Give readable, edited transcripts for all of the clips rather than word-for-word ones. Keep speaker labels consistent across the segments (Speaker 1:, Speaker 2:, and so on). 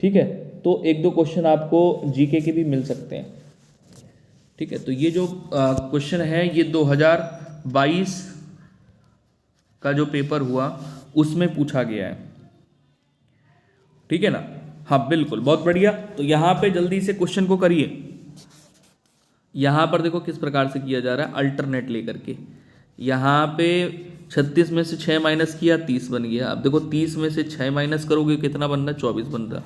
Speaker 1: ठीक है, तो एक दो क्वेश्चन आपको जीके के भी मिल सकते हैं। ठीक है, तो ये जो क्वेश्चन है ये 2022 का जो पेपर हुआ उसमें पूछा गया है। ठीक है ना, हाँ बिल्कुल, बहुत बढ़िया। तो यहाँ पे जल्दी से क्वेश्चन को करिए। यहाँ पर देखो किस प्रकार से किया जा रहा है, अल्टरनेट लेकर के। यहाँ पे 36 में से 6 माइनस किया, 30 बन गया। अब देखो 30 में से 6 माइनस करोगे कितना बन रहा है, 24 बन रहा।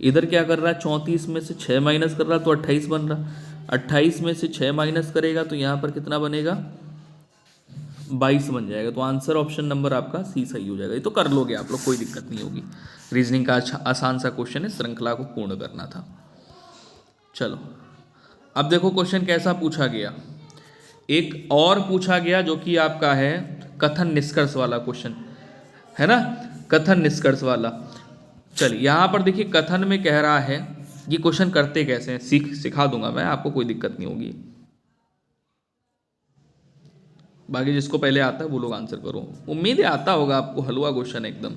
Speaker 1: इधर क्या कर रहा है, 34 में से 6 माइनस कर रहा तो 28 बन रहा। 28 में से 6 माइनस करेगा तो यहाँ पर कितना बनेगा, 22 बन जाएगा। तो आंसर ऑप्शन नंबर आपका सी सही हो जाएगा। ये तो कर लोगे आप लोग, कोई दिक्कत नहीं होगी। रीजनिंग का अच्छा आसान सा क्वेश्चन है, श्रृंखला को पूर्ण करना था। चलो अब देखो क्वेश्चन कैसा पूछा गया। एक और पूछा गया जो कि आपका है कथन निष्कर्ष वाला क्वेश्चन, है ना, कथन निष्कर्ष वाला। चलिए यहाँ पर देखिए, कथन में कह रहा है ये क्वेश्चन करते कैसे हैं, सिखा दूंगा मैं आपको, कोई दिक्कत नहीं होगी। बाकी जिसको पहले आता है वो लोग आंसर करो, उम्मीद है आता होगा आपको, हलवा क्वेश्चन एकदम।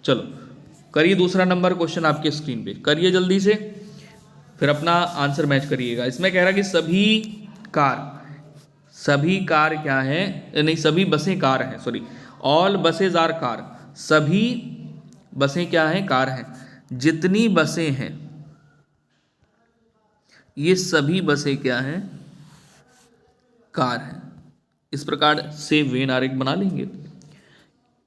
Speaker 1: चलो करिए दूसरा नंबर क्वेश्चन आपके स्क्रीन पे, करिए जल्दी से, फिर अपना आंसर मैच करिएगा। इसमें कह रहा है कि सभी कार क्या है, नहीं सभी बसें कार हैं, sorry, all buses are car, सभी बसें क्या हैं, कार हैं। जितनी बसें हैं ये सभी बसें क्या हैं, कार हैं। इस प्रकार से वेन आरेख बना लेंगे।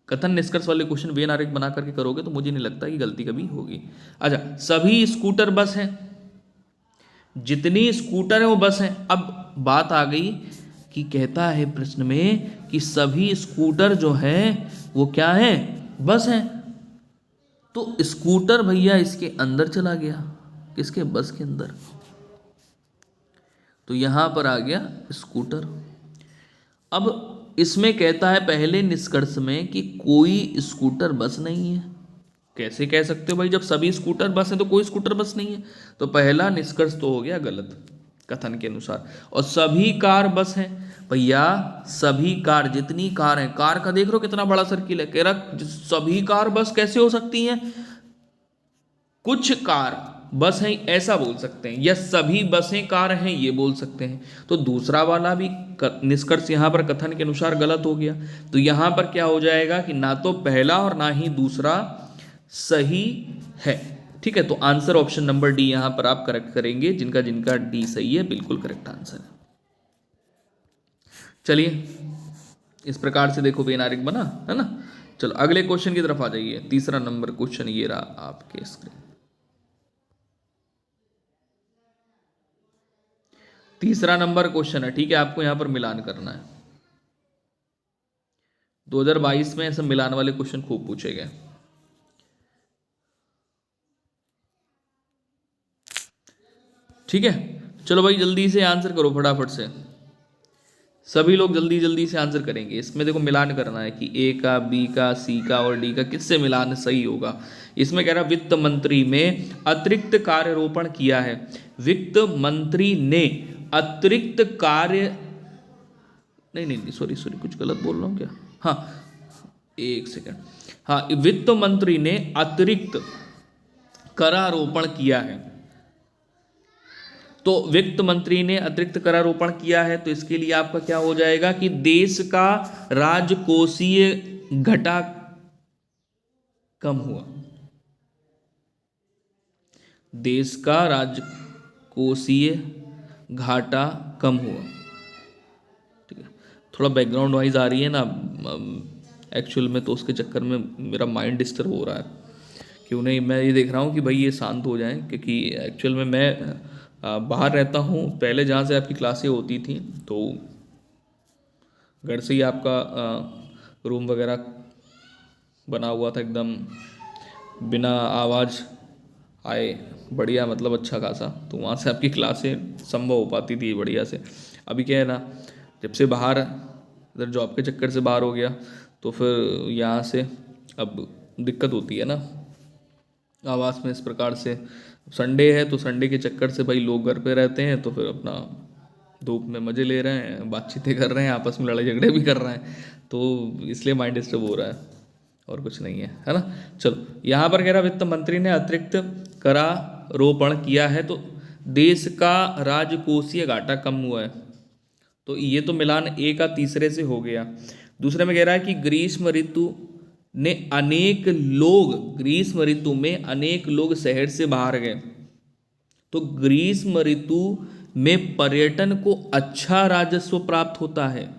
Speaker 1: कथन निष्कर्ष वाले क्वेश्चन वेन आरेख बना करके करोगे तो मुझे नहीं लगता कि गलती कभी होगी। अच्छा, सभी स्कूटर बस हैं, जितनी स्कूटर है वो बस हैं। अब बात आ गई कि कहता है प्रश्न में कि सभी स्कूटर जो हैं वो क्या हैं, बस हैं। तो स्कूटर भैया इसके अंदर चला गया, किसके, बस के अंदर। तो यहां पर आ गया स्कूटर। अब इसमें कहता है पहले निष्कर्ष में कि कोई स्कूटर बस नहीं है। कैसे कह सकते हो भाई, जब सभी स्कूटर बस है तो कोई स्कूटर बस नहीं है। तो पहला निष्कर्ष तो हो गया गलत कथन के अनुसार। और सभी कार बस हैं, भैया सभी कार, जितनी कार है, कार का देख रहे हो कितना बड़ा सर्किल है, कह रहा सभी कार बस कैसे हो सकती हैं, कुछ कार बस हैं ऐसा बोल सकते हैं, या सभी बसें कार हैं ये बोल सकते हैं। तो दूसरा वाला भी निष्कर्ष यहां पर कथन के अनुसार गलत हो गया। तो यहां पर क्या हो जाएगा कि ना तो पहला और ना ही दूसरा सही है। ठीक है, तो आंसर ऑप्शन नंबर डी यहां पर आप करेक्ट करेंगे, जिनका जिनका डी सही है बिल्कुल करेक्ट आंसर है। चलिए इस प्रकार से देखो वेन आरेख बना, है ना। चलो अगले क्वेश्चन की तरफ आ जाइए। तीसरा नंबर क्वेश्चन ये रहा आपके स्क्रीन। तीसरा नंबर क्वेश्चन है, ठीक है, आपको यहां पर मिलान करना है। 2022 में ऐसे मिलान वाले क्वेश्चन खूब पूछे गए। ठीक है, चलो भाई जल्दी से आंसर करो फटाफट से, सभी लोग जल्दी जल्दी से आंसर करेंगे। इसमें देखो मिलान करना है कि ए का, बी का, सी का और डी का किससे मिलान सही होगा। इसमें कह रहा वित्त मंत्री में अतिरिक्त कार्यारोपण किया है। वित्त मंत्री ने अतिरिक्त कार्य, नहीं नहीं सॉरी सॉरी, कुछ गलत बोल रहा हूँ क्या, हाँ एक सेकंड, हाँ, वित्त मंत्री ने अतिरिक्त करारोपण किया है। तो वित्त मंत्री ने अतिरिक्त करारोपण किया है, तो इसके लिए आपका क्या हो जाएगा कि देश का राजकोषीय घाटा कम हुआ। देश का राजकोषीय घाटा कम हुआ। ठीक है, थोड़ा बैकग्राउंड वाइज आ रही है ना एक्चुअल में, तो उसके चक्कर में मेरा माइंड डिस्टर्ब हो रहा है। क्यों नहीं, मैं ये देख रहा हूँ कि भाई ये शांत हो जाएं, क्योंकि एक्चुअल में मैं बाहर रहता हूँ। पहले जहाँ से आपकी क्लासें होती थी तो घर से ही आपका रूम वगैरह बना हुआ था एकदम बिना आवाज़ आए, बढ़िया, मतलब अच्छा खासा। तो वहाँ से आपकी क्लासें संभव हो पाती थी बढ़िया से। अभी क्या है ना, जब से बाहर इधर जॉब के चक्कर से बाहर हो गया तो फिर यहाँ से अब दिक्कत होती है ना आवाज़ में। इस प्रकार से संडे है तो संडे के चक्कर से भाई लोग घर पे रहते हैं, तो फिर अपना धूप में मज़े ले रहे हैं, बातचीतें कर रहे हैं, आपस में लड़ाई झगड़े भी कर रहे हैं, तो इसलिए माइंड डिस्टर्ब हो रहा है, और कुछ नहीं है, है ना। चलो यहाँ पर कह रहा वित्त मंत्री ने अतिरिक्त करारोपण किया है तो देश का राजकोषीय घाटा कम हुआ है। तो ये तो मिलान ए का तीसरे से हो गया। दूसरे में कह रहा है कि ग्रीष्म ऋतु में अनेक लोग शहर से बाहर गए। तो ग्रीष्म ऋतु में पर्यटन को अच्छा राजस्व प्राप्त होता है।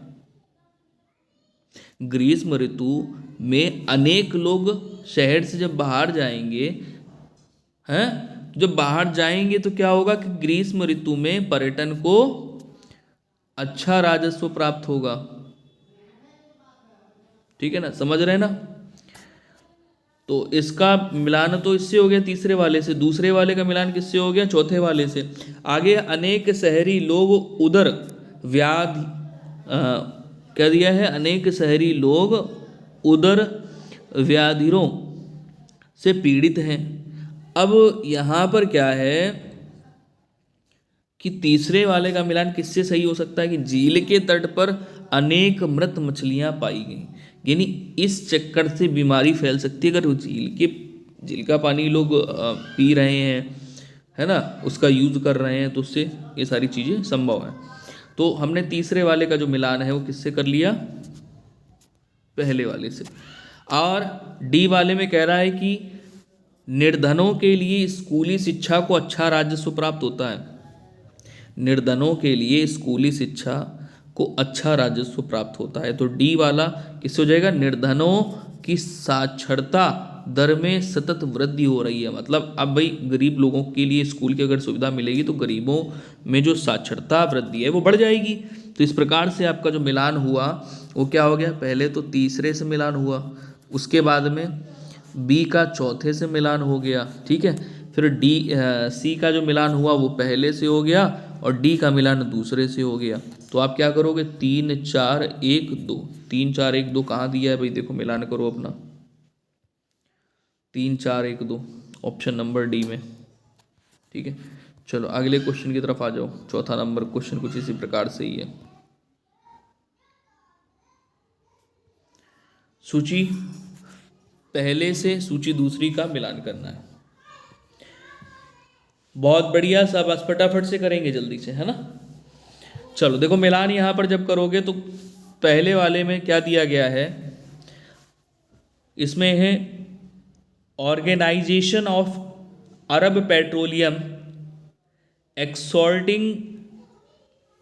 Speaker 1: ग्रीष्म ऋतु में अनेक लोग शहर से जब बाहर जाएंगे, हैं, जब बाहर जाएंगे तो क्या होगा कि ग्रीष्म ऋतु में पर्यटन को अच्छा राजस्व प्राप्त होगा। ठीक है ना, समझ रहे हैं ना। तो इसका मिलान तो इससे हो गया तीसरे वाले से, दूसरे वाले का मिलान किससे हो गया, चौथे वाले से। आगे अनेक शहरी लोग उदर व्याधि क्या दिया है, अनेक शहरी लोग उदर व्याधियों से पीड़ित हैं। अब यहाँ पर क्या है कि तीसरे वाले का मिलान किससे सही हो सकता है कि झील के तट पर अनेक मृत मछलियां पाई गई, यानी इस चक्कर से बीमारी फैल सकती है। अगर झील का पानी लोग पी रहे हैं, है ना, उसका यूज कर रहे हैं, तो उससे ये सारी चीज़ें संभव है। तो हमने तीसरे वाले का जो मिलान है वो किससे कर लिया, पहले वाले से। और डी वाले में कह रहा है कि निर्धनों के लिए स्कूली शिक्षा को अच्छा राजस्व प्राप्त होता है। निर्धनों के लिए स्कूली शिक्षा को अच्छा राजस्व प्राप्त होता है। तो डी वाला किससे हो जाएगा, निर्धनों की साक्षरता दर में सतत वृद्धि हो रही है। मतलब अब भाई गरीब लोगों के लिए स्कूल की अगर सुविधा मिलेगी तो गरीबों में जो साक्षरता वृद्धि है वो बढ़ जाएगी। तो इस प्रकार से आपका जो मिलान हुआ वो क्या हो गया, पहले तो तीसरे से मिलान हुआ, उसके बाद में बी का चौथे से मिलान हो गया, ठीक है, फिर सी का जो मिलान हुआ वो पहले से हो गया और डी का मिलान दूसरे से हो गया। तो आप क्या करोगे, 3 4 1 2, 3 4 1 2 कहाँ दिया है भाई, देखो मिलान करो अपना, 3 4 1 2 ऑप्शन नंबर डी में। ठीक है, चलो अगले क्वेश्चन की तरफ आ जाओ। चौथा नंबर क्वेश्चन कुछ इसी प्रकार से ही है। सूची पहले से सूची दूसरी का मिलान करना है। बहुत बढ़िया, सब बस फटाफट से करेंगे जल्दी से, है ना। चलो देखो मिलान यहां पर जब करोगे तो पहले वाले में क्या दिया गया है, इसमें है ऑर्गेनाइजेशन ऑफ अरब पेट्रोलियम एक्सॉर्टिंग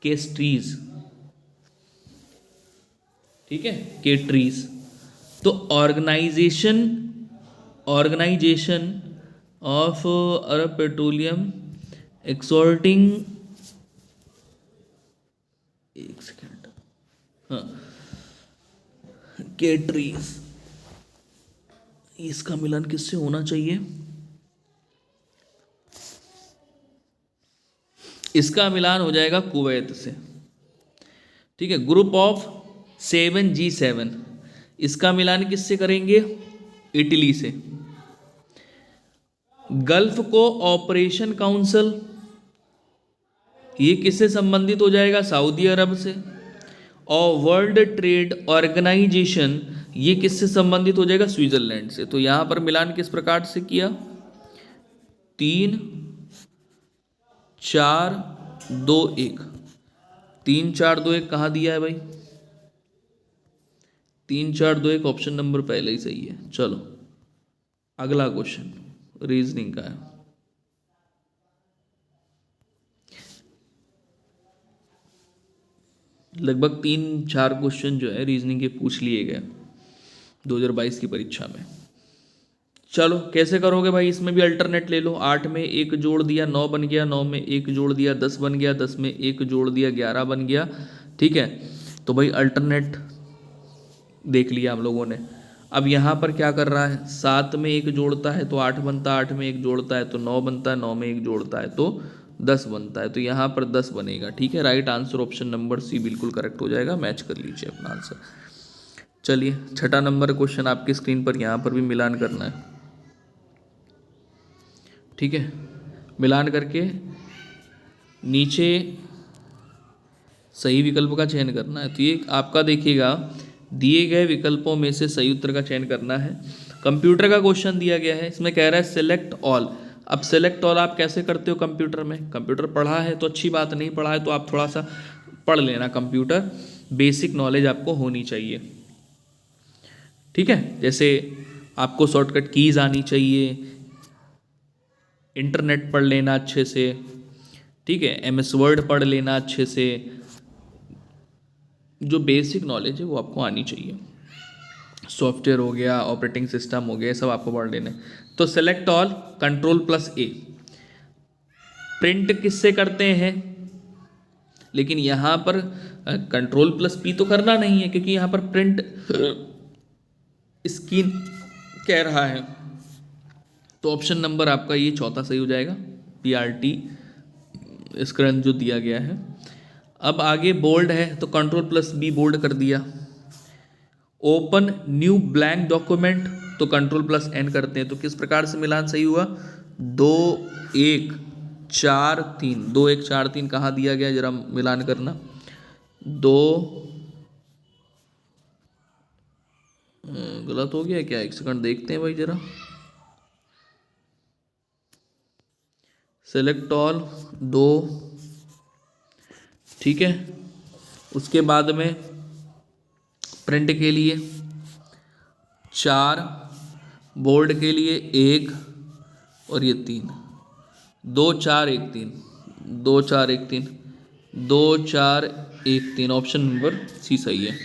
Speaker 1: केस्ट्रीज, ठीक है, केट्रीज। तो ऑर्गेनाइजेशन ऑफ अरब पेट्रोलियम एक्सॉर्टिंग, एक सेकेंड, हाँ, केट्रीज, इसका मिलान किससे होना चाहिए, इसका मिलान हो जाएगा कुवैत से। ठीक है, ग्रुप ऑफ 7G7, इसका मिलान किससे करेंगे, इटली से। गल्फ कोऑपरेशन काउंसिल, ये किससे संबंधित हो जाएगा, सऊदी अरब से। और वर्ल्ड ट्रेड ऑर्गेनाइजेशन, ये किससे संबंधित हो जाएगा, स्विट्जरलैंड से। तो यहां पर मिलान किस प्रकार से किया, 3 4 2 1, 3 4 2 1 कहाँ दिया है भाई, 3 4 2 1 ऑप्शन नंबर पहले ही सही है। चलो अगला क्वेश्चन रीजनिंग का है। लगभग 3 4 क्वेश्चन जो है रीजनिंग के पूछ लिए गए 2022 की परीक्षा में। चलो कैसे करोगे भाई, इसमें भी अल्टरनेट ले लो। 8 में 1 जोड़ दिया 9 बन गया, 9 में 1 जोड़ दिया 10 बन गया, 10 में 1 जोड़ दिया 11 बन गया। ठीक है, तो भाई अल्टरनेट देख लिया हम लोगों ने। अब यहाँ पर क्या कर रहा है, 7 में 1 जोड़ता है तो 8 बनता है, 8 में 1 जोड़ता है तो 9 बनता है, 9 में 1 जोड़ता है तो 10 बनता है। तो यहाँ पर 10 बनेगा। ठीक है, right answer option number C बिल्कुल करेक्ट हो जाएगा। मैच कर लीजिए अपना आंसर। चलिए छठा नंबर क्वेश्चन आपकी स्क्रीन पर, यहाँ पर भी मिलान करना है। ठीक है, मिलान करके नीचे सही विकल्प का चयन करना है। तो ये आपका देखिएगा, दिए गए विकल्पों में से सही उत्तर का चयन करना है। कंप्यूटर का क्वेश्चन दिया गया है, इसमें कह रहा है सिलेक्ट ऑल। अब सेलेक्ट ऑल आप कैसे करते हो कंप्यूटर में? कंप्यूटर पढ़ा है तो अच्छी बात, नहीं पढ़ा है तो आप थोड़ा सा पढ़ लेना कंप्यूटर, बेसिक नॉलेज आपको होनी चाहिए। ठीक है, जैसे आपको शॉर्टकट कीज आनी चाहिए, इंटरनेट पढ़ लेना अच्छे से, ठीक है, MS वर्ड पढ़ लेना अच्छे से, जो बेसिक नॉलेज है वो आपको आनी चाहिए। सॉफ्टवेयर हो गया, ऑपरेटिंग सिस्टम हो गया, सब आपको पढ़ लेने। तो सेलेक्ट ऑल, Ctrl+A। प्रिंट किससे करते हैं? लेकिन यहाँ पर Ctrl+P तो करना नहीं है, क्योंकि यहाँ पर प्रिंट स्क्रीन कह रहा है। तो ऑप्शन नंबर आपका ये चौथा सही हो जाएगा, PRT स्क्रीन जो दिया गया है। अब आगे बोल्ड है तो Ctrl+B बोल्ड कर दिया। ओपन न्यू ब्लैंक डॉक्यूमेंट तो Ctrl+N करते हैं। तो किस प्रकार से मिलान सही हुआ? 2 1 4 3, 2 1 4 3 कहाँ दिया गया, जरा मिलान करना। 2 गलत हो गया क्या? एक सेकंड देखते हैं भाई जरा। सेलेक्ट ऑल 2, ठीक है। उसके बाद में प्रिंट के लिए 4, बोल्ड के लिए 1 और ये 3, 2 4 1 3, 2 4 1 3, 2 4 1 3, ऑप्शन नंबर सी सही है।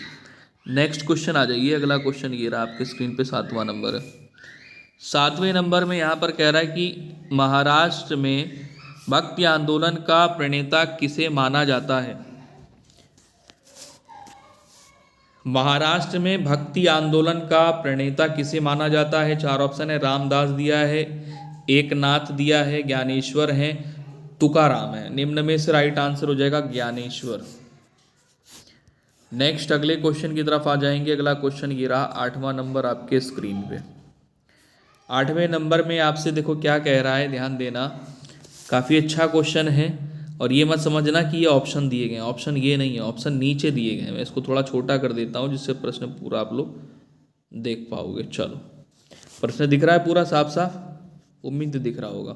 Speaker 1: नेक्स्ट क्वेश्चन आ जाइए। अगला क्वेश्चन ये रहा आपके स्क्रीन पे, 7वां नंबर है। 7वें नंबर में यहाँ पर कह रहा है कि महाराष्ट्र में भक्ति आंदोलन का प्रणेता किसे माना जाता है? महाराष्ट्र में भक्ति आंदोलन का प्रणेता किसे माना जाता है? 4 ऑप्शन है। रामदास दिया है, एकनाथ दिया है, ज्ञानेश्वर है, तुकाराम है। निम्न में से राइट आंसर हो जाएगा ज्ञानेश्वर। नेक्स्ट अगले क्वेश्चन की तरफ आ जाएंगे। अगला क्वेश्चन ये रहा 8वां नंबर आपके स्क्रीन पे। 8वें नंबर में आपसे देखो क्या कह रहा है, ध्यान देना। काफ़ी अच्छा क्वेश्चन है और ये मत समझना कि ये ऑप्शन दिए गए हैं, ऑप्शन ये नहीं है, ऑप्शन नीचे दिए गए हैं। मैं इसको थोड़ा छोटा कर देता हूँ जिससे प्रश्न पूरा आप लोग देख पाओगे। चलो, प्रश्न दिख रहा है पूरा साफ साफ? उम्मीद दिख रहा होगा।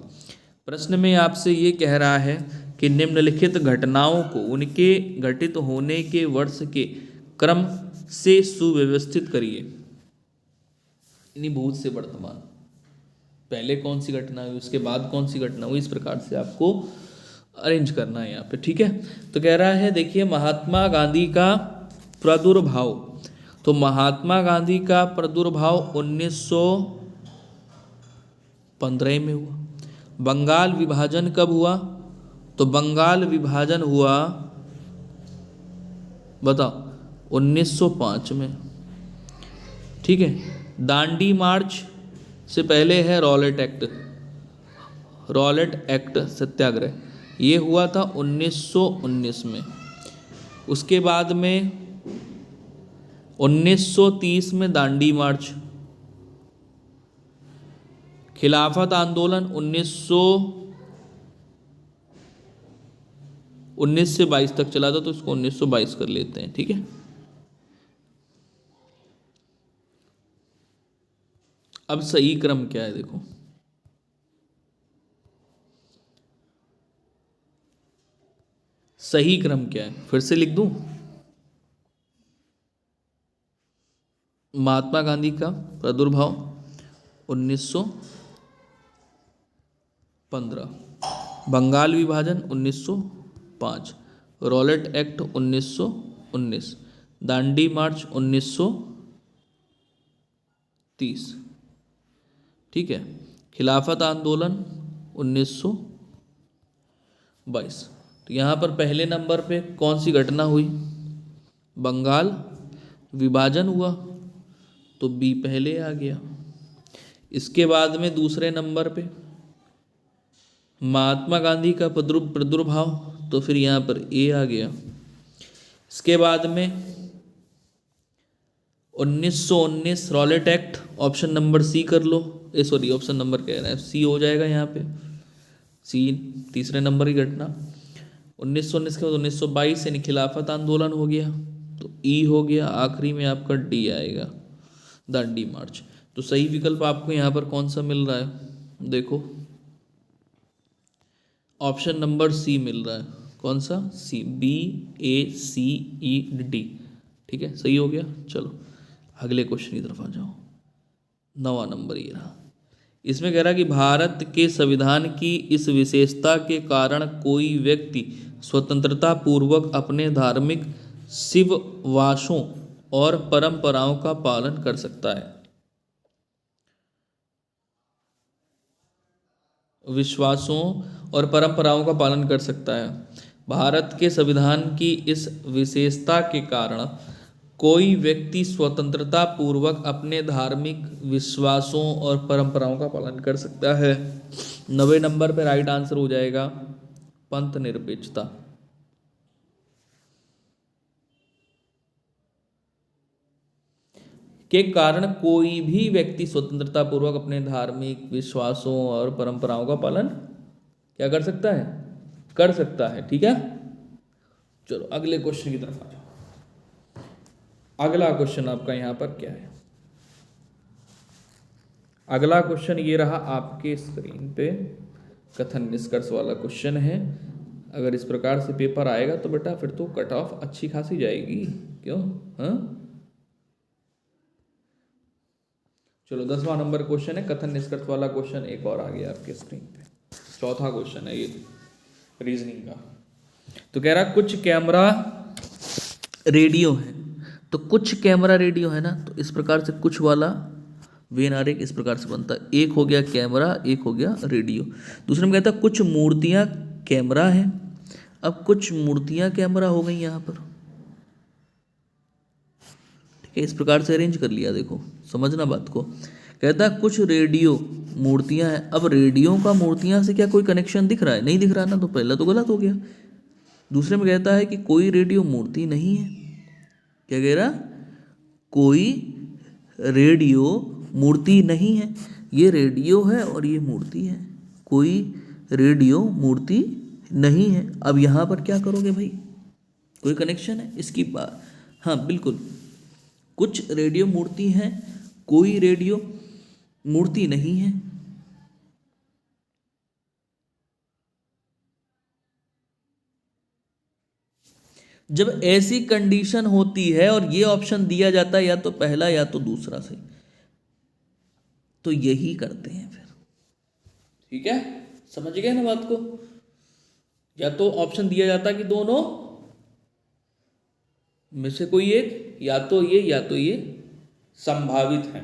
Speaker 1: प्रश्न में आपसे ये कह रहा है कि निम्नलिखित घटनाओं को उनके घटित होने के वर्ष के क्रम से सुव्यवस्थित करिए। यानी भूत से वर्तमान, पहले कौन सी घटना हुई, उसके बाद कौन सी घटना हुई, इस प्रकार से आपको अरेंज करना है यहाँ पे। ठीक है, तो कह रहा है देखिए, महात्मा गांधी का प्रादुर्भाव। तो महात्मा गांधी का प्रादुर्भाव 1915 में हुआ। बंगाल विभाजन कब हुआ? तो बंगाल विभाजन हुआ, बताओ, 1905 में। ठीक है, दांडी मार्च से पहले है रॉलेट एक्ट, रॉलेट एक्ट सत्याग्रह, ये हुआ था 1919 में। उसके बाद में 1930 में दांडी मार्च। खिलाफत आंदोलन 1919 से 22 तक चला था, तो इसको 1922 कर लेते हैं। ठीक है, अब सही क्रम क्या है देखो, सही क्रम क्या है, फिर से लिख दूं। महात्मा गांधी का प्रादुर्भाव 1915, बंगाल विभाजन 1905, रॉलेट एक्ट 1919, दांडी मार्च 1930। ठीक है, खिलाफत आंदोलन 1922। तो यहाँ पर पहले नंबर पे कौन सी घटना हुई? बंगाल विभाजन हुआ, तो बी पहले आ गया। इसके बाद में दूसरे नंबर पे महात्मा गांधी का प्रादुर्भाव, तो फिर यहाँ पर ए आ गया। इसके बाद में 1919 Rowlatt Act, option number C कर लो, सॉरी ऑप्शन नंबर कह रहा है, सी हो जाएगा यहाँ पे, सी तीसरे नंबर की घटना। 1919 के बाद 1922 यानी खिलाफत आंदोलन हो गया, तो ई हो गया। आखिरी में आपका डी आएगा, दांडी मार्च। तो सही विकल्प आपको यहाँ पर कौन सा मिल रहा है देखो, ऑप्शन नंबर सी मिल रहा है। कौन सा? सी, बी ए सी ई डी। ठीक है, सही हो गया। चलो अगले क्वेश्चन की तरफ आ जाओ। 9वां नंबर ये रहा। इसमें कह रहा कि भारत के संविधान की इस विशेषता के कारण कोई व्यक्ति स्वतंत्रता पूर्वक अपने धार्मिक शिववासों और परंपराओं का पालन कर सकता है। विश्वासों और परंपराओं का पालन कर सकता है। भारत के संविधान की इस विशेषता के कारण कोई व्यक्ति स्वतंत्रता पूर्वक अपने धार्मिक विश्वासों और परंपराओं का पालन कर सकता है। 90 नंबर पर राइट आंसर हो जाएगा पंथ निरपेक्षता। के कारण कोई भी व्यक्ति स्वतंत्रता पूर्वक अपने धार्मिक विश्वासों और परंपराओं का पालन क्या कर सकता है? कर सकता है। ठीक है, चलो अगले क्वेश्चन की तरफ आ जाओ। अगला क्वेश्चन आपका यहां पर क्या है? अगला क्वेश्चन ये रहा आपके स्क्रीन पे, कथन निष्कर्ष वाला क्वेश्चन है। अगर इस प्रकार से पेपर आएगा तो बेटा फिर तो कट ऑफ अच्छी खासी जाएगी। क्यों? हाँ, चलो 10वां नंबर क्वेश्चन है, कथन निष्कर्ष वाला क्वेश्चन एक और आ गया आपके स्क्रीन पे। चौथा क्वेश्चन है ये रीजनिंग का। तो कह रहा कुछ कैमरा रेडियो है, तो कुछ कैमरा रेडियो है ना, तो इस प्रकार से कुछ वाला वेन आरेख इस प्रकार से बनता है। एक हो गया कैमरा, एक हो गया रेडियो। दूसरे में कहता है कुछ मूर्तियां कैमरा है। अब कुछ मूर्तियां कैमरा हो गई यहां पर। ठीक है, इस प्रकार से अरेंज कर लिया। देखो समझना बात को। कहता है कुछ रेडियो मूर्तियां हैं। अब रेडियो का मूर्तियां से क्या कोई कनेक्शन दिख रहा है? नहीं दिख रहा ना, तो पहला तो गलत हो गया। दूसरे में कहता है कि कोई रेडियो मूर्ति नहीं है। क्या कह रहा? कोई रेडियो मूर्ति नहीं है। ये रेडियो है और ये मूर्ति है। कोई रेडियो मूर्ति नहीं है। अब यहां पर क्या करोगे भाई? कोई कनेक्शन है इसकी बात? हाँ बिल्कुल, कुछ रेडियो मूर्ति हैं, कोई रेडियो मूर्ति नहीं है। जब ऐसी कंडीशन होती है और ये ऑप्शन दिया जाता है या तो पहला या तो दूसरा से, तो यही करते हैं फिर। ठीक है, समझ गए ना बात को? या तो ऑप्शन दिया जाता कि दोनों में से कोई एक, या तो ये संभावित है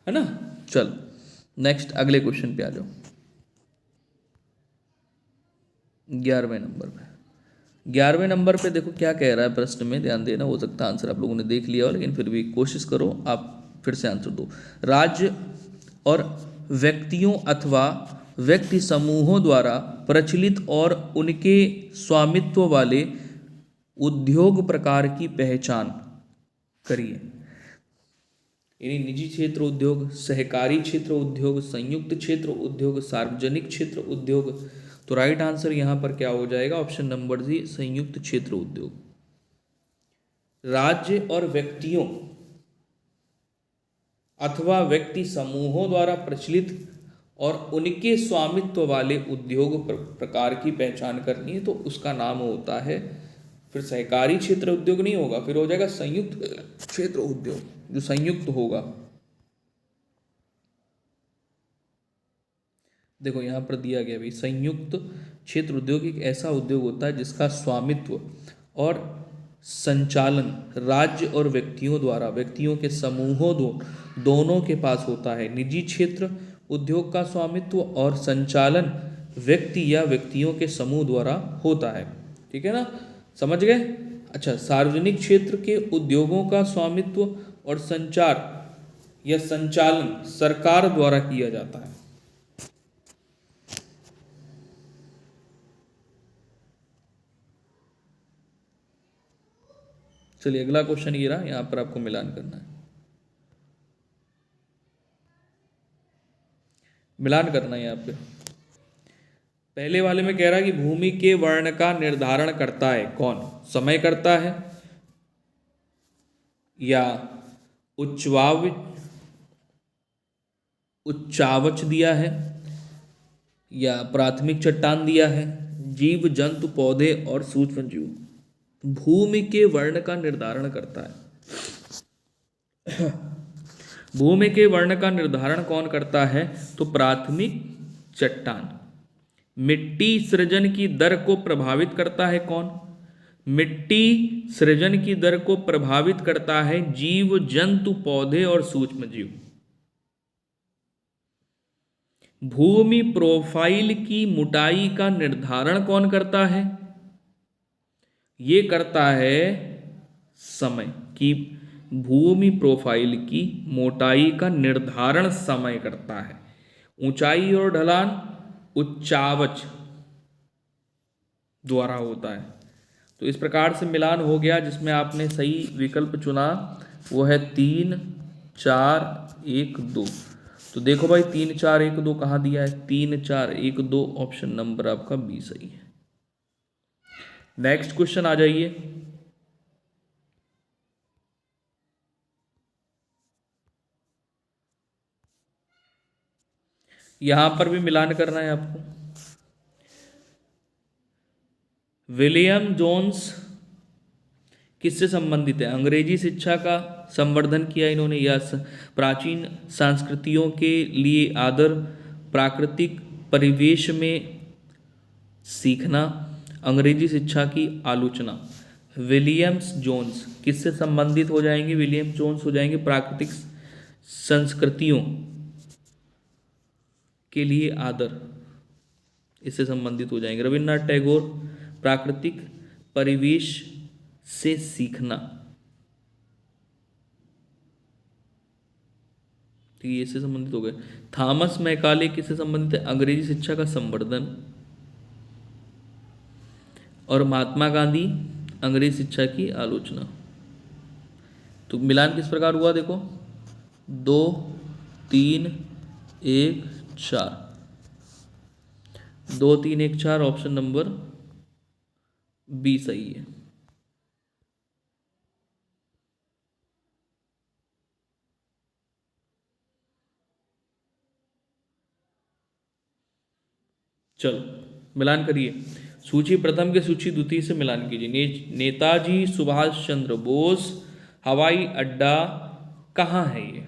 Speaker 1: ना। चल नेक्स्ट अगले क्वेश्चन पे आ जाओ। 11वें नंबर पे। 11वें नंबर पे देखो क्या कह रहा है प्रश्न में, ध्यान देना। हो सकता है आंसर आप लोगों ने देख लिया हो, लेकिन फिर भी कोशिश करो आप फिर से आंसर दो। राज्य और व्यक्तियों अथवा व्यक्ति समूहों द्वारा प्रचलित और उनके स्वामित्व वाले उद्योग प्रकार की पहचान करिए। यानी निजी क्षेत्र उद्योग, सहकारी क्षेत्र उद्योग, संयुक्त क्षेत्र उद्योग, सार्वजनिक क्षेत्र उद्योग। तो राइट आंसर यहां पर क्या हो जाएगा? ऑप्शन नंबर सी, संयुक्त क्षेत्र उद्योग। राज्य और व्यक्तियों अथवा व्यक्ति समूहों द्वारा प्रचलित और उनके स्वामित्व वाले उद्योग प्रकार की पहचान करनी है, तो उसका नाम होता है, फिर सहकारी क्षेत्र उद्योग नहीं होगा, फिर हो जाएगा संयुक्त क्षेत्र उद्योग, जो संयुक्त होगा। देखो यहां पर दिया गया भाई, संयुक्त क्षेत्र उद्योग एक ऐसा उद्योग होता है जिसका स्वामित्व और संचालन राज्य और व्यक्तियों द्वारा, व्यक्तियों के समूहों दोनों के पास होता है। निजी क्षेत्र उद्योग का स्वामित्व और संचालन व्यक्ति या व्यक्तियों के समूह द्वारा होता है। ठीक है ना, समझ गए? अच्छा, सार्वजनिक क्षेत्र के उद्योगों का स्वामित्व और संचार या संचालन सरकार द्वारा किया जाता है। चलिए अगला क्वेश्चन ये रहा, यहां पर आपको मिलान करना है। मिलान करना है यहाँ पे। पहले वाले में कह रहा है कि भूमि के वर्ण का निर्धारण करता है कौन? समय करता है या उच्चावच दिया है या प्राथमिक चट्टान दिया है, जीव जंतु पौधे और सूक्ष्म जीव। भूमि के वर्ण का निर्धारण करता है। भूमि के वर्ण का निर्धारण कौन करता है? तो प्राथमिक चट्टान। मिट्टी सृजन की दर को प्रभावित करता है कौन? मिट्टी सृजन की दर को प्रभावित करता है जीव जंतु पौधे और सूक्ष्म जीव। भूमि प्रोफाइल की मोटाई का निर्धारण कौन करता है? ये करता है समय। की भूमि प्रोफाइल की मोटाई का निर्धारण समय करता है। ऊंचाई और ढलान उच्चावच द्वारा होता है। तो इस प्रकार से मिलान हो गया, जिसमें आपने सही विकल्प चुना वो है 3 4 1 2। तो देखो भाई 3 4 1 2 कहाँ दिया है? 3 4 1 2 ऑप्शन नंबर आपका बी सही है। नेक्स्ट क्वेश्चन आ जाइए। यहां पर भी मिलान करना है आपको। विलियम जोन्स किससे संबंधित है? अंग्रेजी शिक्षा का संवर्धन किया इन्होंने, या प्राचीन संस्कृतियों के लिए आदर, प्राकृतिक परिवेश में सीखना, अंग्रेजी शिक्षा की आलोचना। विलियम्स जोन्स किससे संबंधित हो जाएंगे? विलियम जोन्स हो जाएंगे प्राकृतिक संस्कृतियों के लिए आदर, इससे संबंधित हो जाएंगे। रविन्द्रनाथ टैगोर प्राकृतिक परिवेश से सीखना, ठीक है, इससे संबंधित हो गए। थॉमस मैकाले किससे संबंधित है? अंग्रेजी शिक्षा का संवर्धन। और महात्मा गांधी अंग्रेजी शिक्षा की आलोचना। तो मिलान किस प्रकार हुआ देखो, 2 3 1 4, 2 3 1 4 ऑप्शन नंबर बी सही है। चलो मिलान करिए। सूची प्रथम के सूची द्वितीय से मिलान कीजिए। नेताजी सुभाष चंद्र बोस हवाई अड्डा कहाँ है? ये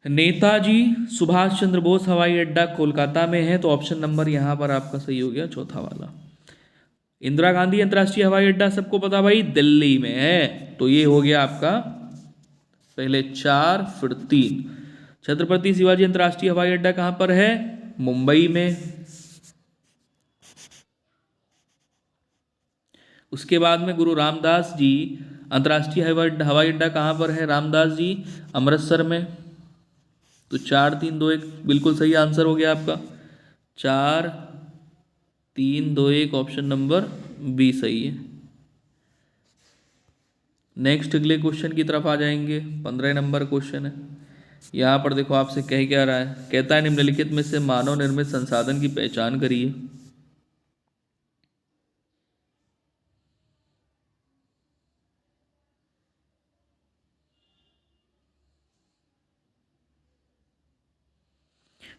Speaker 1: नेताजी सुभाष चंद्र बोस हवाई अड्डा कोलकाता में है, तो ऑप्शन नंबर यहां पर आपका सही हो गया, चौथा वाला। इंदिरा गांधी अंतर्राष्ट्रीय हवाई अड्डा सबको पता भाई दिल्ली में है, तो ये हो गया आपका पहले 4 फिर 3। छत्रपति शिवाजी अंतर्राष्ट्रीय हवाई अड्डा कहां पर है? मुंबई में। उसके बाद में गुरु रामदास जी अंतर्राष्ट्रीय हवाई अड्डा कहां पर है? रामदास जी अमृतसर में। तो 4 3 2 1 बिल्कुल सही आंसर हो गया आपका। 4 3 2 1 ऑप्शन नंबर बी सही है। नेक्स्ट अगले क्वेश्चन की तरफ आ जाएंगे। 15 नंबर क्वेश्चन है। यहाँ पर देखो आपसे कह क्या रहा है, कहता है निम्नलिखित में से मानव निर्मित संसाधन की पहचान करिए।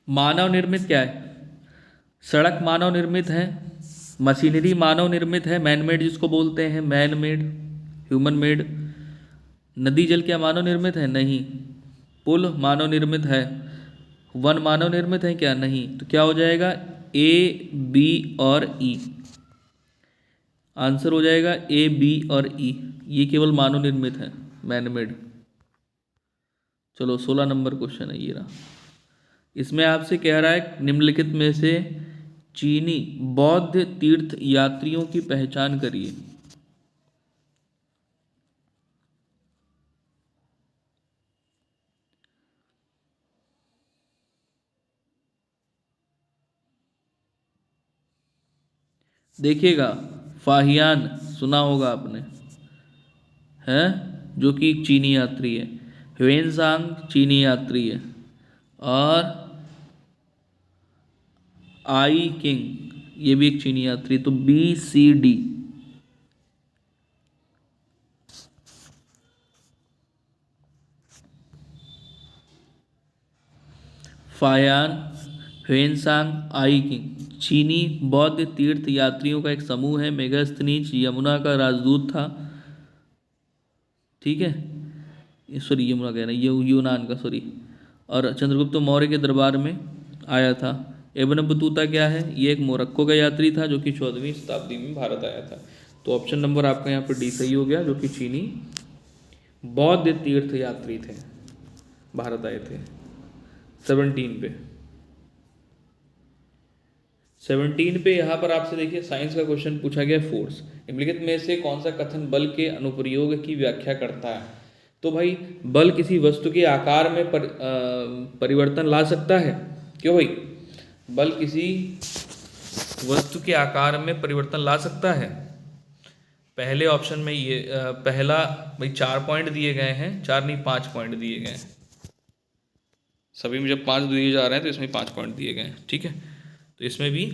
Speaker 1: मानव निर्मित क्या है? सड़क मानव निर्मित है, मशीनरी मानव निर्मित है, मैनमेड जिसको बोलते हैं, मैनमेड, ह्यूमन मेड। नदी जल क्या मानव निर्मित है? नहीं। पुल मानव निर्मित है। वन मानव निर्मित है क्या? नहीं। तो क्या हो जाएगा? ए बी और ई। आंसर हो जाएगा ए बी और ई, ये केवल मानव निर्मित है, मैनमेड। चलो 16 नंबर क्वेश्चन है ये रहा। इसमें आपसे कह रहा है निम्नलिखित में से चीनी बौद्ध तीर्थ यात्रियों की पहचान करिए। देखिएगा, फाहियान सुना होगा आपने, हैं, जो कि एक चीनी यात्री है। ह्वेनसांग चीनी यात्री है। और आई किंग ये भी एक चीनी यात्री। तो B C D. Fahien, Hiuen Tsang, I Tsing. चीनी बौद्ध तीर्थ यात्रियों का एक समूह है। मेगास्थनीज यमुना का राजदूत था। ठीक है, सॉरी यमुना कह रहे हैं, यूनान का, सॉरी। और चंद्रगुप्त मौर्य के दरबार में आया था। इब्न बतूता क्या है? ये एक मोरक्को का यात्री था जो कि 14वीं शताब्दी में भारत आया था। तो ऑप्शन नंबर आपका यहाँ पर डी सही हो गया, जो कि चीनी बौद्ध तीर्थ यात्री थे, भारत आए थे 17 पे। 17 पे यहाँ पर आपसे देखिए साइंस का क्वेश्चन पूछा गया, फोर्स। निम्नलिखित में से कौन सा कथन बल के अनुप्रयोग की व्याख्या करता है? तो भाई बल किसी वस्तु के आकार में परिवर्तन ला सकता है। क्यों भाई? बल किसी वस्तु के आकार में परिवर्तन ला सकता है। पहले ऑप्शन में ये पहला भाई 4 पॉइंट दिए गए हैं, 4 नहीं 5 पॉइंट दिए गए हैं। सभी में जब 5 दिए जा रहे हैं तो इसमें 5 पॉइंट दिए गए हैं। ठीक है, तो इसमें भी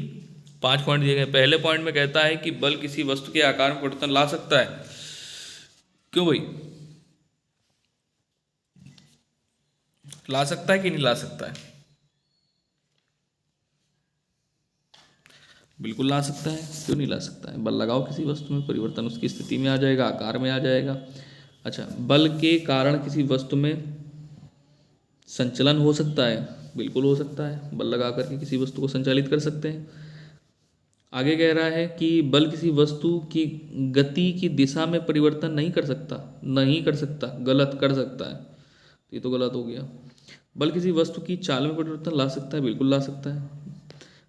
Speaker 1: 5 पॉइंट दिए गए। पहले पॉइंट में कहता है कि बल किसी वस्तु के आकार में परिवर्तन ला सकता है। क्यों भाई? ला सकता है कि नहीं ला सकता है? बिल्कुल ला सकता है, क्यों नहीं ला सकता है? बल लगाओ किसी वस्तु में, परिवर्तन उसकी स्थिति में आ जाएगा, आकार में आ जाएगा। अच्छा, बल के कारण किसी वस्तु में संचलन हो सकता है? बिल्कुल हो सकता है, बल लगा करके किसी वस्तु को संचालित कर सकते हैं। आगे कह रहा है कि बल किसी वस्तु की गति की दिशा में परिवर्तन नहीं कर सकता। नहीं कर सकता, गलत, कर सकता है, तो ये तो गलत हो गया। बल किसी वस्तु की चाल में परिवर्तन ला सकता है? बिल्कुल ला सकता है।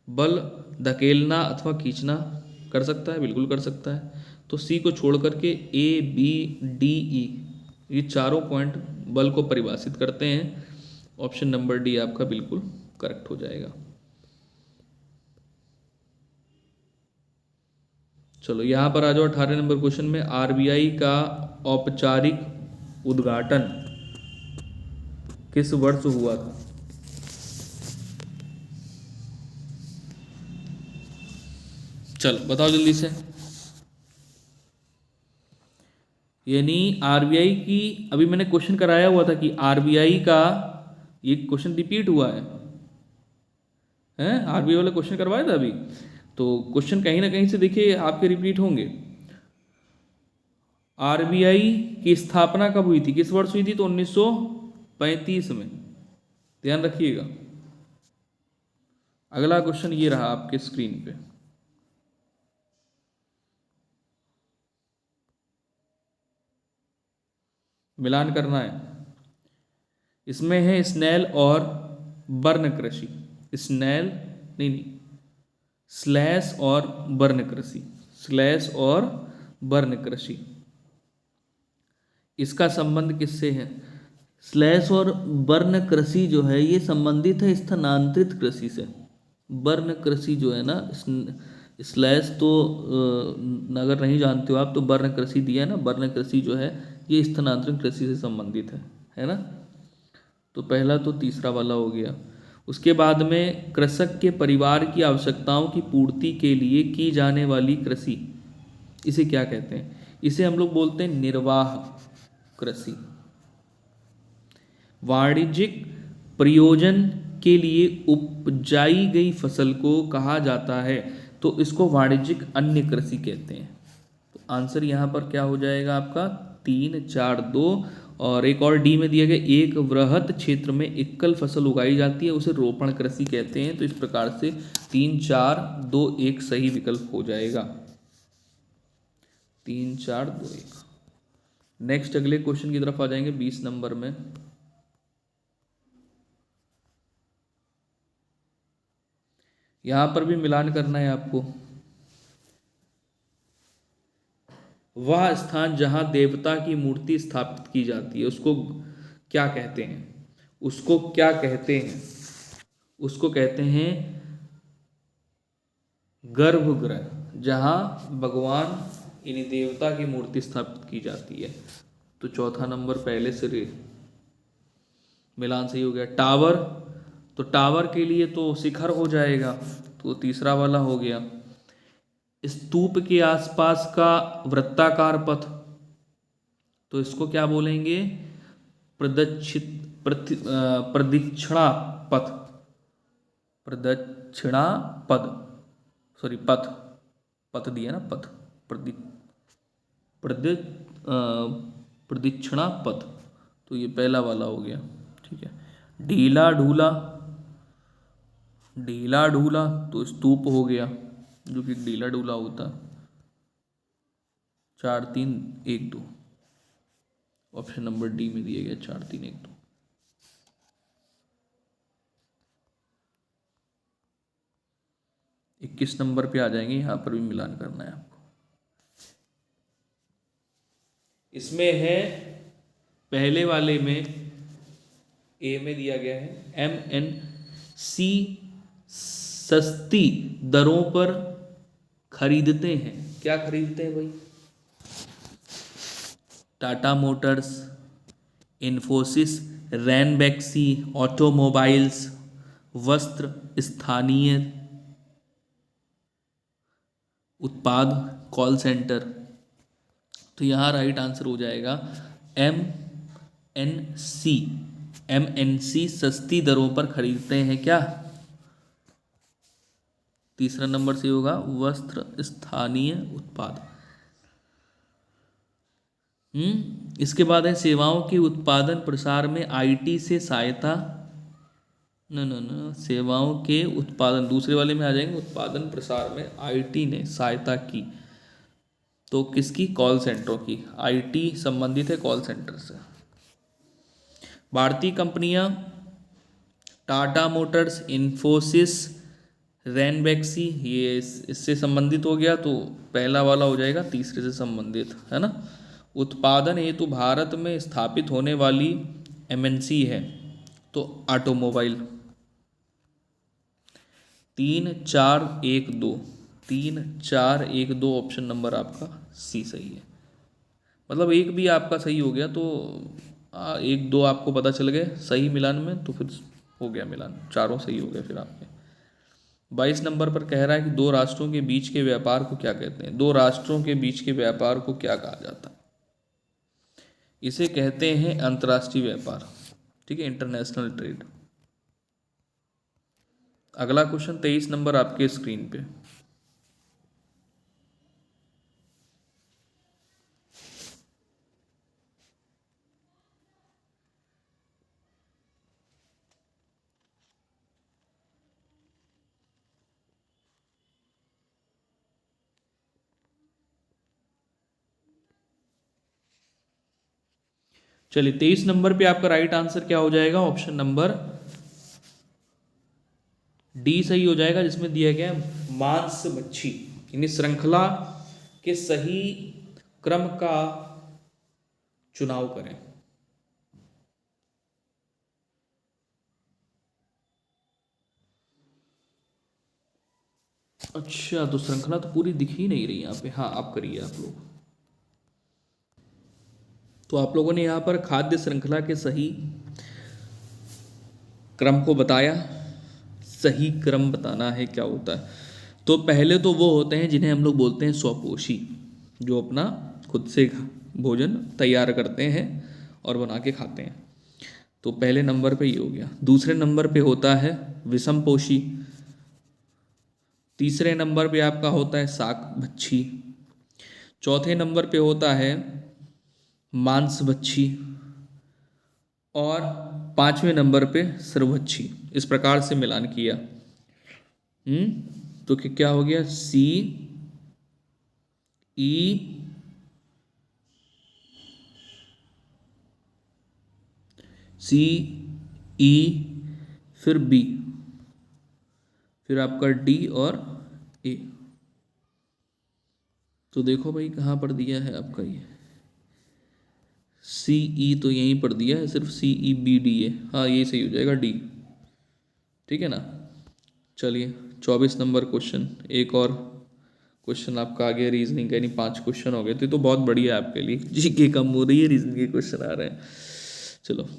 Speaker 1: बल धकेलना अथवा खींचना कर सकता है? बिल्कुल कर सकता है। तो सी को छोड़ करके ए, बी, डी, ई, ये चारों पॉइंट बल को परिभाषित करते हैं। ऑप्शन नंबर डी आपका बिल्कुल करेक्ट हो जाएगा। चलो यहाँ पर आ जाओ 18 नंबर क्वेश्चन में। आरबीआई का औपचारिक उद्घाटन किस वर्ष हुआ था? चलो बताओ जल्दी से। यानी आरबीआई की, अभी मैंने क्वेश्चन कराया हुआ था कि आरबीआई का, ये क्वेश्चन रिपीट हुआ है आरबीआई वाला क्वेश्चन करवाया था अभी। तो क्वेश्चन कहीं ना कहीं से देखिए आपके रिपीट होंगे। आरबीआई की स्थापना कब हुई थी, किस वर्ष हुई थी? तो 1935 में। ध्यान रखिएगा। अगला क्वेश्चन ये रहा आपके स्क्रीन पे। मिलान करना है। इसमें है स्नेल और बर्न कृषि। स्नेल नहीं नहीं, स्लैश और बर्न कृषि। स्लैश और बर्न कृषि, इसका संबंध किससे है? स्लैश और बर्न कृषि जो है ये संबंधित है स्थानांतरित कृषि से। बर्न कृषि जो है ना, स्लैश तो अगर नहीं जानते हो आप तो बर्न कृषि दिया है ना, बर्न कृषि जो है ये स्थानांतरित कृषि से संबंधित है ना। तो पहला तो तीसरा वाला हो गया। उसके बाद में कृषक के परिवार की आवश्यकताओं की पूर्ति के लिए की जाने वाली कृषि, इसे क्या कहते हैं? इसे हम लोग बोलते हैं निर्वाह कृषि। वाणिज्यिक प्रयोजन के लिए उपजाई गई फसल को कहा जाता है, तो इसको वाणिज्यिक अन्य कृषि कहते हैं। तो आंसर यहाँ पर क्या हो जाएगा आपका? 3, 4, 2। और एक और डी में दिया गया, एक वृहत क्षेत्र में एकल फसल उगाई जाती है उसे रोपण कृषि कहते हैं। तो इस प्रकार से 3, 4, 2, 1 सही विकल्प हो जाएगा। 3, 4, 2, 1। नेक्स्ट अगले क्वेश्चन की तरफ आ जाएंगे 20 नंबर में। यहां पर भी मिलान करना है आपको। वह स्थान जहां देवता की मूर्ति स्थापित की जाती है उसको क्या कहते हैं? उसको क्या कहते हैं? उसको कहते हैं गर्भगृह, जहां भगवान यानी देवता की मूर्ति स्थापित की जाती है। तो चौथा नंबर पहले से मिलान सही हो गया। टावर, तो टावर के लिए तो शिखर हो जाएगा, तो तीसरा वाला हो गया। स्तूप के आसपास का वृत्ताकार पथ, तो इसको क्या बोलेंगे? प्रदक्षिणा पथ। प्रदक्षिणा पद, सॉरी पथ, पथ दिया ना, पथ, प्रदि प्रदि प्रदक्षिणा पथ, तो ये पहला वाला हो गया। ठीक है। ढीला ढूला, ढीला ढूला तो स्तूप हो गया, जो कि ढीला ढूला होता है। 4 3 1 2, ऑप्शन नंबर डी में दिया गया 4 3 1 2। 21 नंबर पे आ जाएंगे, यहाँ पर भी मिलान करना है आपको। इसमें है पहले वाले में ए में दिया गया है MNC सस्ती दरों पर खरीदते हैं। क्या खरीदते हैं भाई? टाटा मोटर्स, इन्फोसिस, रैनबैक्सी ऑटोमोबाइल्स, वस्त्र, स्थानीय उत्पाद, कॉल सेंटर। तो यहाँ राइट आंसर हो जाएगा MNC। MNC सस्ती दरों पर खरीदते हैं क्या? तीसरा नंबर से होगा वस्त्र, स्थानीय उत्पाद। इसके बाद है सेवाओं के उत्पादन प्रसार में IT से सहायता, न सेवाओं के उत्पादन, दूसरे वाले में आ जाएंगे, उत्पादन प्रसार में IT ने सहायता की, तो किसकी? कॉल सेंटरों की। IT संबंधित है कॉल सेंटर से। भारतीय कंपनियां टाटा मोटर्स, इन्फोसिस, रैनबैक्सी, ये इससे संबंधित हो गया, तो पहला वाला हो जाएगा तीसरे से संबंधित, है ना। उत्पादन हेतु भारत में स्थापित होने वाली MNC है, तो ऑटोमोबाइल। 3 4 1 2, 3 4 1 2, ऑप्शन नंबर आपका सी सही है। मतलब एक भी आपका सही हो गया तो 1 2 आपको पता चल गए सही मिलान में, तो फिर हो गया मिलान, चारों सही हो गए फिर आपके। 22 नंबर पर कह रहा है कि दो राष्ट्रों के बीच के व्यापार को क्या कहते हैं? दो राष्ट्रों के बीच के व्यापार को क्या कहा जाता है? इसे कहते हैं अंतर्राष्ट्रीय व्यापार। ठीक है, इंटरनेशनल ट्रेड। अगला क्वेश्चन 23 नंबर आपके स्क्रीन पे। चलिए 23 नंबर पे आपका राइट आंसर क्या हो जाएगा? ऑप्शन नंबर डी सही हो जाएगा, जिसमें दिया गया मांस मच्छी, यानी श्रृंखला के सही क्रम का चुनाव करें। अच्छा, तो श्रृंखला तो पूरी दिख ही नहीं रही यहाँ पे। हाँ, आप करिए आप लोग। तो आप लोगों ने यहाँ पर खाद्य श्रृंखला के सही क्रम को बताया। सही क्रम बताना है क्या होता है। तो पहले तो वो होते हैं जिन्हें हम लोग बोलते हैं स्वपोषी, जो अपना खुद से भोजन तैयार करते हैं और बना के खाते हैं। तो पहले नंबर पे ये हो गया। दूसरे नंबर पे होता है विषमपोषी। तीसरे नंबर पे आपका होता है शाकभक्षी। चौथे नंबर पे होता है मांसभक्षी। और पांचवें नंबर पे सर्वभक्षी। इस प्रकार से मिलान किया। तो क्या हो गया? सी ई फिर बी, फिर आपका डी और ए। तो देखो भाई कहाँ पर दिया है आपका ये सी ई, तो यहीं पर दिया है सिर्फ CEBDA। हाँ, यही सही हो जाएगा, डी। ठीक है ना। चलिए 24 नंबर क्वेश्चन, एक और क्वेश्चन आपका आ गया रीजनिंग का, यानी 5 क्वेश्चन हो गए। तो बहुत बढ़िया है आपके लिए। जीके कम हो रही है, रीजनिंग के क्वेश्चन आ रहे हैं। चलो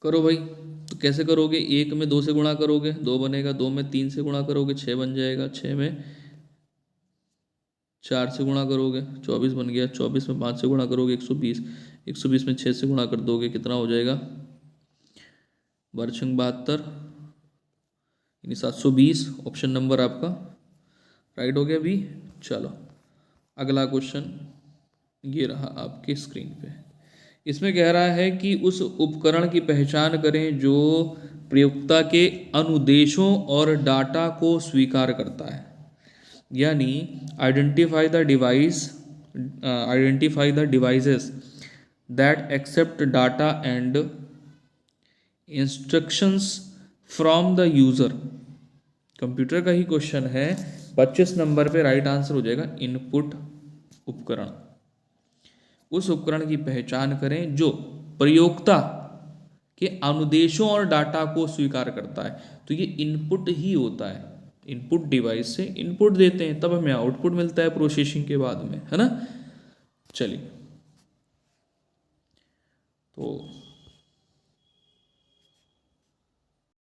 Speaker 1: करो भाई। तो कैसे करोगे? 1 में 2 से गुणा करोगे 2 बनेगा, 2 में 3 से गुणा करोगे 6 बन जाएगा, 6 में 4 से गुणा करोगे 24 बन गया, 24 में 5 से गुणा करोगे 120, 120 में 6 से गुणा कर दोगे कितना हो जाएगा? 12×6 72, यानी 720 ऑप्शन नंबर आपका राइट हो गया बी। चलो अगला क्वेश्चन ये रहा आपके स्क्रीन पे। इसमें कह रहा है कि उस उपकरण की पहचान करें जो प्रयोक्ता के अनुदेशों और डाटा को स्वीकार करता है। यानी identify the devices that accept data and instructions from the user. Computer का ही क्वेश्चन है, 25 नंबर पे राइट आंसर हो जाएगा इनपुट उपकरण। उस उपकरण की पहचान करें जो प्रयोक्ता के अनुदेशों और डाटा को स्वीकार करता है। तो ये इनपुट ही होता है, इनपुट डिवाइस से इनपुट देते हैं तब हमें आउटपुट मिलता है प्रोसेसिंग के बाद में, है ना। चलिए तो